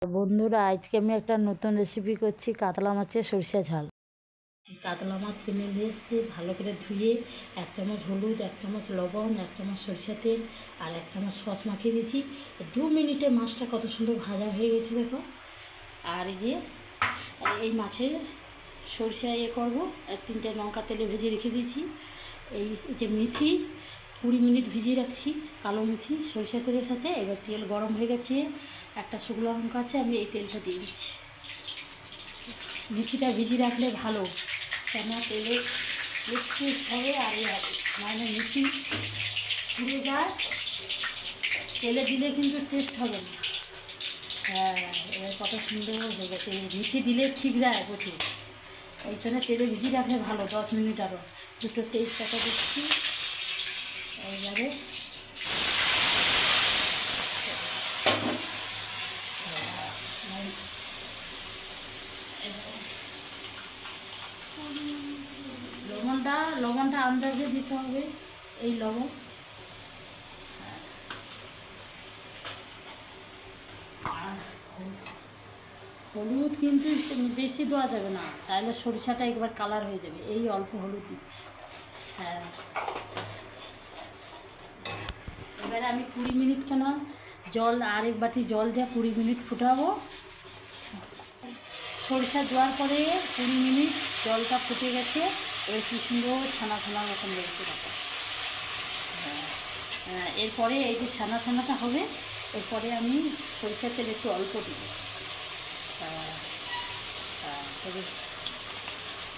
বন্ধুরা, আজকে আমি একটা নতুন রেসিপি করছি, কাতলা মাছের সরিষা ঝাল। কাতলা মাছ কিনে নিয়ে এসেছি, ভালো করে ধুয়ে 1 চামচ হলুদ, 1 চামচ লবণ, 1 চামচ সরিষা তেল আর 1 চামচ সস মাখিয়ে দিয়েছি। 2 মিনিটে মাছটা কত সুন্দর ভাজা হয়ে গেছে দেখো। আর এই যে এই মাছের সরিষা করবো, 3টে লঙ্কা তেলে ভেজে রেখে দিয়েছি। এই যে মেথি 20 মিনিট ভিজিয়ে রাখছি, কালো মেথি সরিষা তেলের সাথে। এবার তেল গরম হয়ে গেছে, একটা শুকনো লঙ্কা আছে, আমি এই তেলটা দিয়ে দিচ্ছি। মেথিটা ভিজিয়ে রাখলে ভালো, কেন তেলে টেস্ট হবে আর মানে মেথি পুড়ে যায়, তেলে দিলে কিন্তু টেস্ট হবে না। হ্যাঁ, এবার কত সুন্দর হয়ে গেছে। মেথি দিলে ঠিক যায় প্রচুর, এই জন্য তেলে ভিজিয়ে রাখলে ভালো। 10 মিনিট আরও। দুটো তেজপাতা দিচ্ছি। এইবারে লবণটা আন্দাজে দিতে হবে, এই লবণ। আর হলুদ কিন্তু বেশি দেওয়া যাবে না, তাহলে সরিষাটা একবার কালার হয়ে যাবে। এই অল্প হলুদ দিচ্ছি। হ্যাঁ, এবারে আমি 20 মিনিট কেন জল, আরেক বাটি জল যা 20 মিনিট ফুটাবো। সরিষা দেওয়ার পরে 20 মিনিট জলটা ফুটে গেছে। এবার কি সুন্দর ছানা ছানা মতন লেগেছে দেখো। এরপরে এই যে ছানা ছানাটা হবে, এরপরে আমি সরিষার তেল একটু অল্প দিব।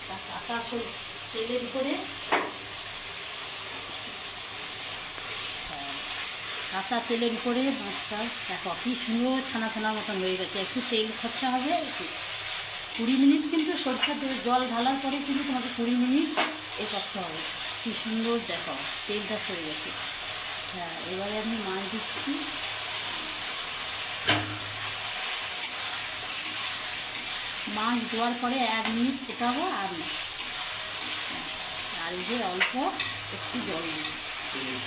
কাঁচা তেলের উপরে, কাঁচা তেলের উপরে মাছটা দেখো কি সুন্দর ছানা ছানা মতন হয়ে গেছে। একটু তেল খরচা হবে, একটু 20 মিনিট কিন্তু সরষের জল ঢালার পরে কিন্তু তোমাকে 20 মিনিট এ করতে হবে। কী সুন্দর দেখো তেলটা সরে গেছে। হ্যাঁ, এবারে আমি মাছ দিচ্ছি। মাছ দেওয়ার পরে 1 মিনিট ফোটাবো আর না, আর এই যে অল্প একটু জল দিই।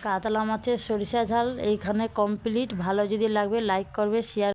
কাতলা মাছের সরিষা ঝাল এইখানে কমপ্লিট। ভালো যদি লাগবে লাইক করবে, শেয়ার